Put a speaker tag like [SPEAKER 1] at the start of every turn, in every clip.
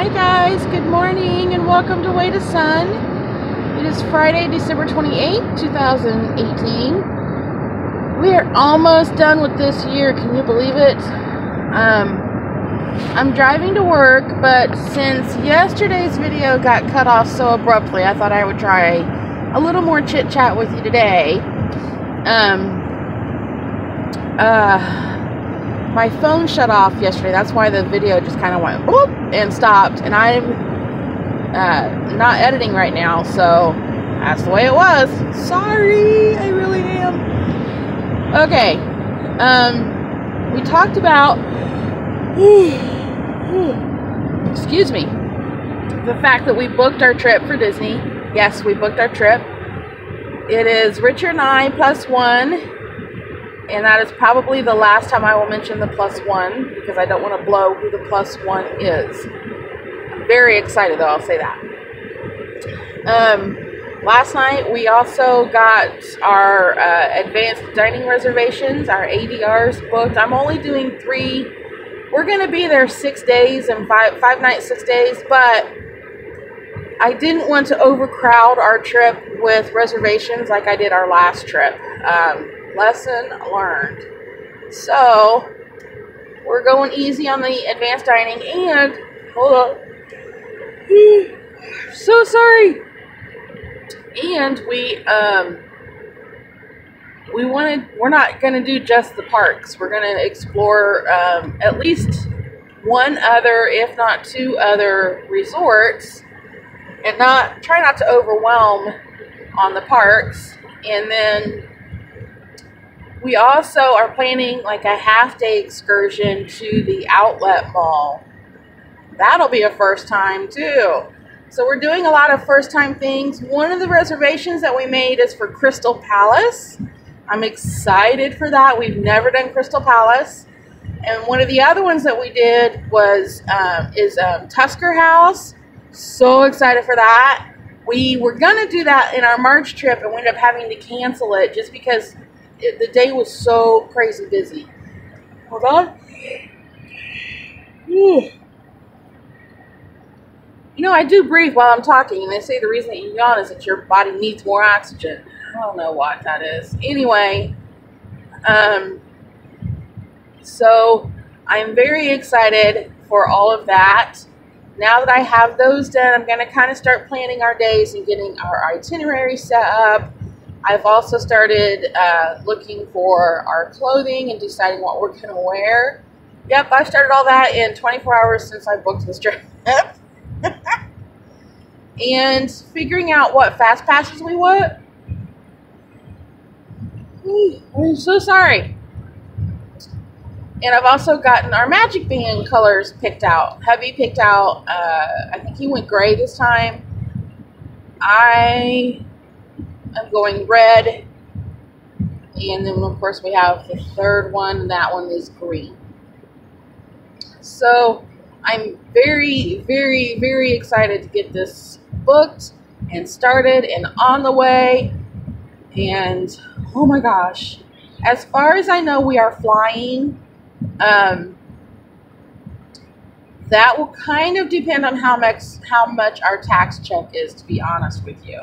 [SPEAKER 1] Hi guys, good morning and welcome to Way to Sun. It is Friday, December 28th, 2018. We are almost done with this year, can you believe it? I'm driving to work, but since yesterday's video got cut off so abruptly, I thought I would try a little more chit chat with you today. My phone shut off yesterday. That's why the video just kind of went whoop and stopped. And I'm not editing right now, so that's the way it was. Sorry, I really am. Okay. We talked about excuse me, the fact that we booked our trip for Disney. Yes, we booked our trip. It is Richard and I plus one. And that is probably the last time I will mention the plus one, because I don't want to blow who the plus one is. I'm very excited though, I'll say that. Last night we also got our advanced dining reservations, our ADRs booked. I'm only doing 3. We're going to be there 6 days and 5 nights, 6 days, but I didn't want to overcrowd our trip with reservations like I did our last trip. Lesson learned. So we're going easy on the advanced dining, and hold on, so sorry. And we're not going to do just the parks. We're going to explore at least one other, if not 2 other resorts, and try not to overwhelm on the parks. And then we also are planning like a half-day excursion to the outlet mall. That'll be a first time too. So we're doing a lot of first time things. One of the reservations that we made is for Crystal Palace. I'm excited for that. We've never done Crystal Palace. And one of the other ones that we did was Tusker House. So excited for that. We were going to do that in our March trip and we ended up having to cancel it just because the day was so crazy busy. Hold on. You know, I do breathe while I'm talking, and they say the reason that you yawn is that your body needs more oxygen. I don't know what that is. Anyway, so I'm very excited for all of that. Now that I have those done, I'm going to kind of start planning our days and getting our itinerary set up. I've also started looking for our clothing and deciding what we're going to wear. Yep, I started all that in 24 hours since I booked this trip. And figuring out what fast passes we want. I'm so sorry. And I've also gotten our Magic Band colors picked out. Heavy picked out. I think he went gray this time. I'm going red, and then of course we have the third one. That one is green. So I'm very, very, very excited to get this booked and started and on the way. And oh my gosh, as far as I know, we are flying. That will kind of depend on how much our tax check is, to be honest with you.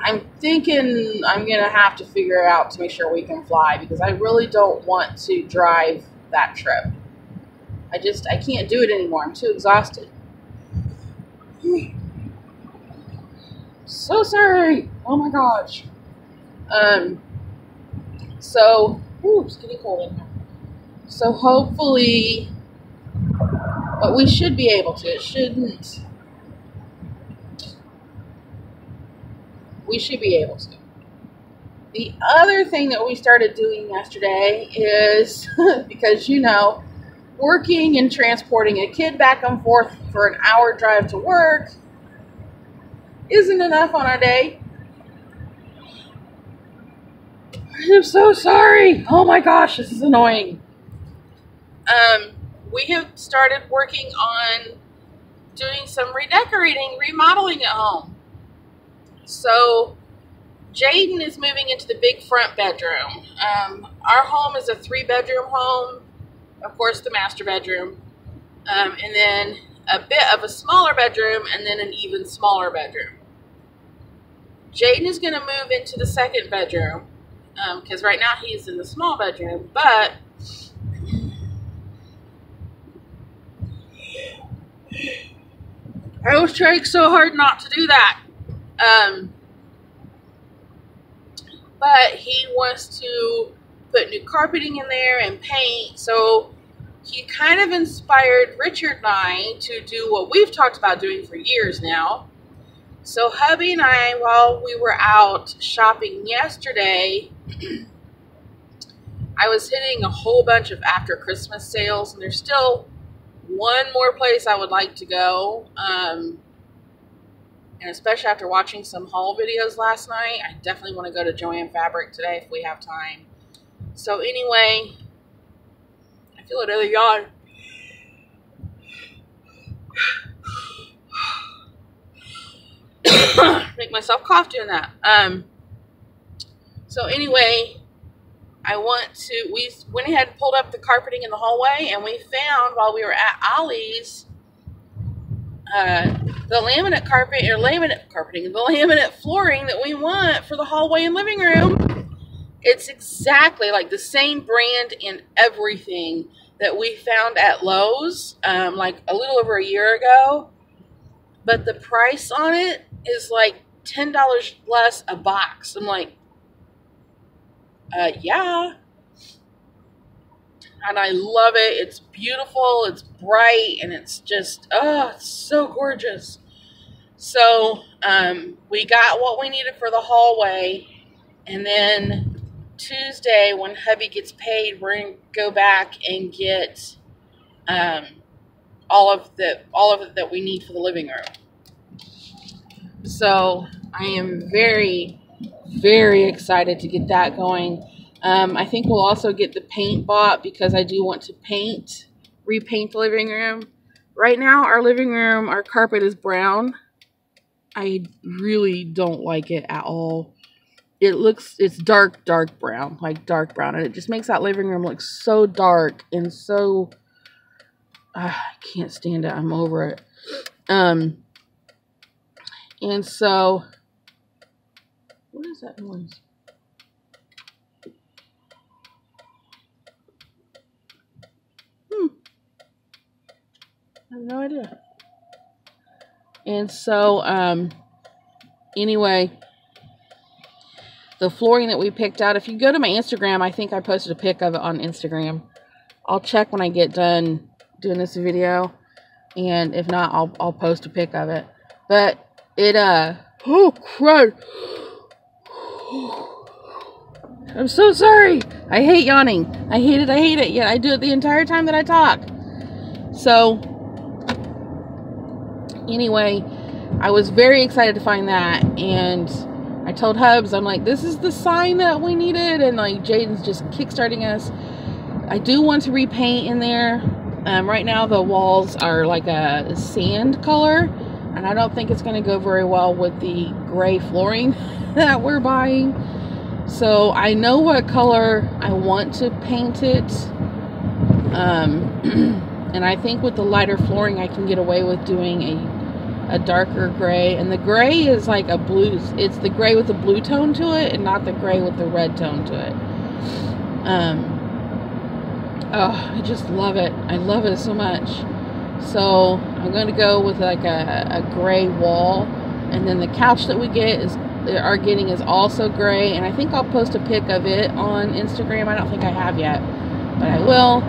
[SPEAKER 1] I'm thinking I'm going to have to figure out to make sure we can fly, because I really don't want to drive that trip. I can't do it anymore. I'm too exhausted. So sorry. Oh my gosh. It's getting cold in here. So hopefully, but we should be able to. It shouldn't. We should be able to. The other thing that we started doing yesterday is, because working and transporting a kid back and forth for an hour drive to work isn't enough on our day. I'm so sorry. Oh my gosh, this is annoying. We have started working on doing some redecorating, remodeling at home. So Jaden is moving into the big front bedroom. Our home is a 3-bedroom home. Of course, the master bedroom. And then a bit of a smaller bedroom and then an even smaller bedroom. Jaden is going to move into the second bedroom because right now he's in the small bedroom, but I was trying so hard not to do that. But he wants to put new carpeting in there and paint, so he kind of inspired Richard and I to do what we've talked about doing for years now. So hubby and I, while we were out shopping yesterday, I was hitting a whole bunch of after Christmas sales, and there's still one more place I would like to go. And especially after watching some haul videos last night, I definitely want to go to Joann Fabric today if we have time. So anyway, I feel another yawn. Make myself cough doing that. So anyway, we went ahead and pulled up the carpeting in the hallway, and we found while we were at Ollie's the laminate carpet or laminate carpeting, the laminate flooring that we want for the hallway and living room. It's exactly like the same brand and everything that we found at Lowe's like a little over a year ago, but the price on it is like $10 less a box. I'm like, yeah. And I love it. It's beautiful, it's bright, and it's just, oh, it's so gorgeous. So we got what we needed for the hallway, and then Tuesday when hubby gets paid, we're going to go back and get all of it that we need for the living room. So I am very, very excited to get that going. I think we'll also get the paint bought because I do want to repaint the living room. Right now, our living room, our carpet is brown. I really don't like it at all. It's dark brown, like dark brown, and it just makes that living room look so dark and so, I can't stand it. I'm over it. And so, what is that noise? I have no idea. And so, anyway, the flooring that we picked out, if you go to my Instagram, I think I posted a pic of it on Instagram. I'll check when I get done doing this video, and if not, I'll post a pic of it. But it, oh crud. I'm so sorry. I hate yawning. I hate it. Yeah, I do it the entire time that I talk. So, anyway, I was very excited to find that, and I told Hubs, I'm like, this is the sign that we needed, and like Jaden's just kickstarting us. I do want to repaint in there. Right now the walls are like a sand color, and I don't think it's going to go very well with the gray flooring that we're buying. So I know what color I want to paint it. And I think with the lighter flooring I can get away with doing a darker gray. And the gray is like a blue. It's the gray with the blue tone to it and not the gray with the red tone to it. Oh, I just love it. I love it so much. So I'm going to go with like a gray wall. And then the couch that we are getting is also gray. And I think I'll post a pic of it on Instagram. I don't think I have yet, but I will.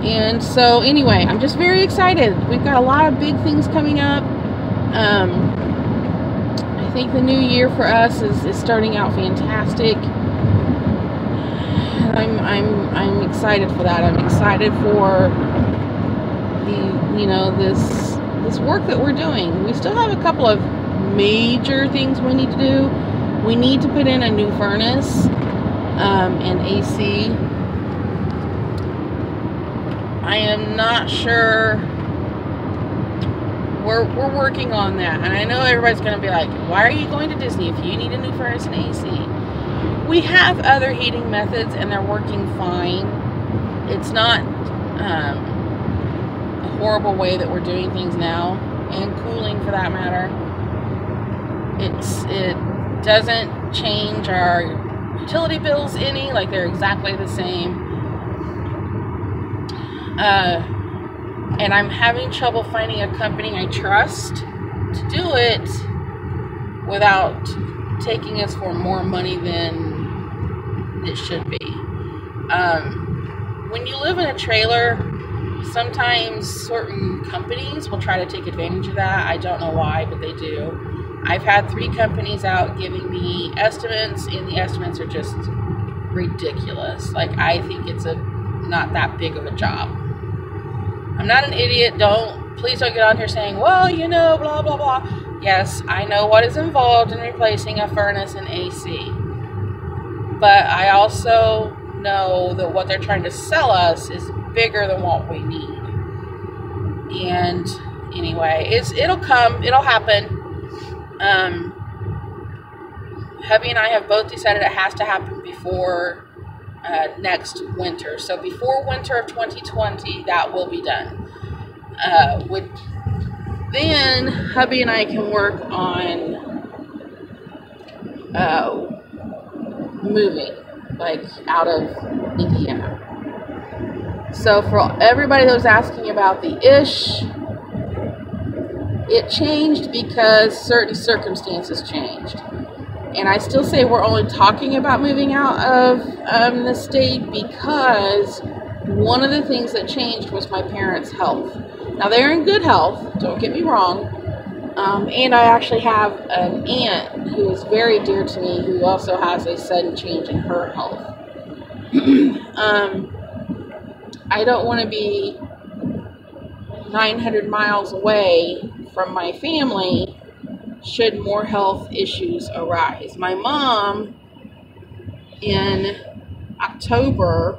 [SPEAKER 1] And so anyway, I'm just very excited. We've got a lot of big things coming up. I think the new year for us is starting out fantastic. I'm excited for that. I'm excited for this work that we're doing. We still have a couple of major things we need to do. We need to put in a new furnace and AC. I am not sure. We're working on that, and I know everybody's going to be like, why are you going to Disney if you need a new furnace and AC? We have other heating methods, and they're working fine. It's not a horrible way that we're doing things now, and cooling for that matter. It doesn't change our utility bills any, like they're exactly the same. And I'm having trouble finding a company I trust to do it without taking us for more money than it should be. When you live in a trailer, sometimes certain companies will try to take advantage of that. I don't know why, but they do. I've had 3 companies out giving me estimates, and the estimates are just ridiculous. Like, I think it's not that big of a job. I'm not an idiot. Please don't get on here saying, well, you know, blah, blah, blah. Yes, I know what is involved in replacing a furnace and AC. But I also know that what they're trying to sell us is bigger than what we need. And anyway, it'll come. It'll happen. Hubby and I have both decided it has to happen before next winter. So before winter of 2020, that will be done. Then hubby and I can work on moving, like out of Indiana. So for everybody that was asking about the ish, it changed because certain circumstances changed. And I still say we're only talking about moving out of the state because one of the things that changed was my parents' health. Now, they're in good health, don't get me wrong. And I actually have an aunt who is very dear to me who also has a sudden change in her health. I don't want to be 900 miles away from my family should more health issues arise. My mom, in October,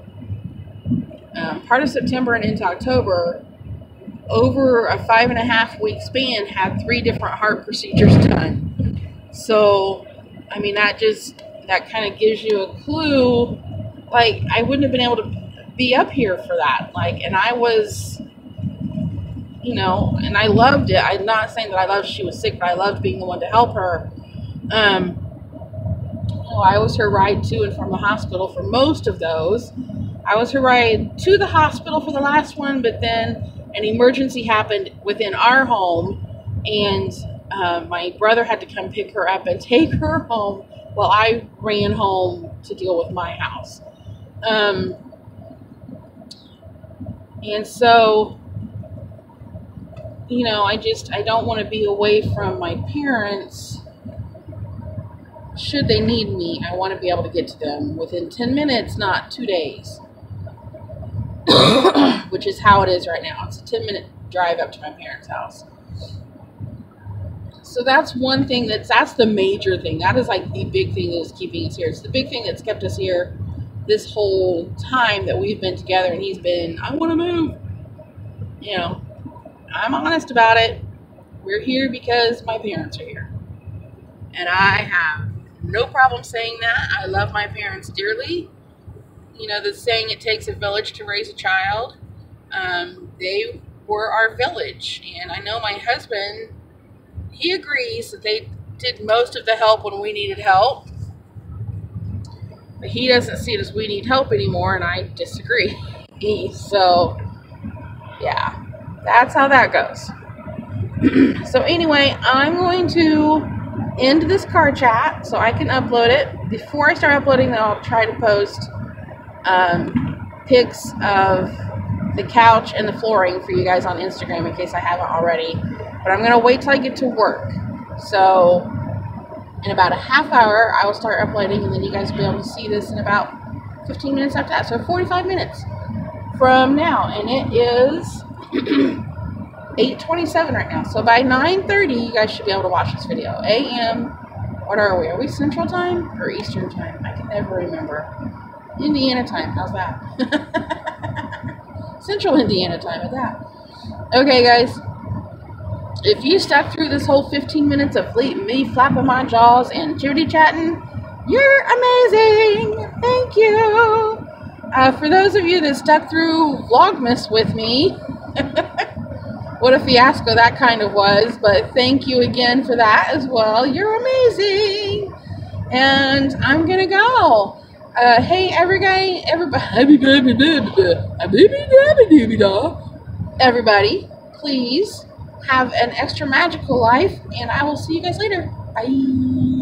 [SPEAKER 1] part of September and into October, over a 5.5 week span, had 3 different heart procedures done. So, I mean, that kind of gives you a clue. Like, I wouldn't have been able to be up here for that. Like, and I was, you know, and I loved it. I'm not saying that I loved she was sick, but I loved being the one to help her. I was her ride to and from the hospital for most of those. I was her ride to the hospital for the last one, but then an emergency happened within our home, and my brother had to come pick her up and take her home while I ran home to deal with my house. And so, you know, I don't want to be away from my parents. Should they need me, I want to be able to get to them within 10 minutes, not 2 days. Which is how it is right now. It's a 10-minute drive up to my parents' house. So that's one thing that's the major thing. That is like the big thing that is keeping us here. It's the big thing that's kept us here this whole time that we've been together, and he's been, I want to move. You know, I'm honest about it. We're here because my parents are here. And I have no problem saying that. I love my parents dearly. You know, the saying, it takes a village to raise a child. They were our village. And I know my husband, he agrees that they did most of the help when we needed help. But he doesn't see it as we need help anymore, and I disagree. So, yeah, that's how that goes. So anyway, I'm going to end this car chat so I can upload it. Before I start uploading, though, I'll try to post pics of the couch and the flooring for you guys on Instagram in case I haven't already. But I'm going to wait till I get to work. So in about a half hour, I will start uploading, and then you guys will be able to see this in about 15 minutes after that. So 45 minutes from now. And it is 8:27 right now. So by 9:30, you guys should be able to watch this video. AM, what are we? Are we Central Time or Eastern Time? I can never remember. Indiana time, how's that? Central Indiana time at that. Okay, guys. If you stuck through this whole 15 minutes of me flapping my jaws and Judy chatting, you're amazing. Thank you. For those of you that stuck through Vlogmas with me, what a fiasco that kind of was. But thank you again for that as well. You're amazing. And I'm gonna go. Hey, everybody, everybody, please have an extra magical life, and I will see you guys later. Bye.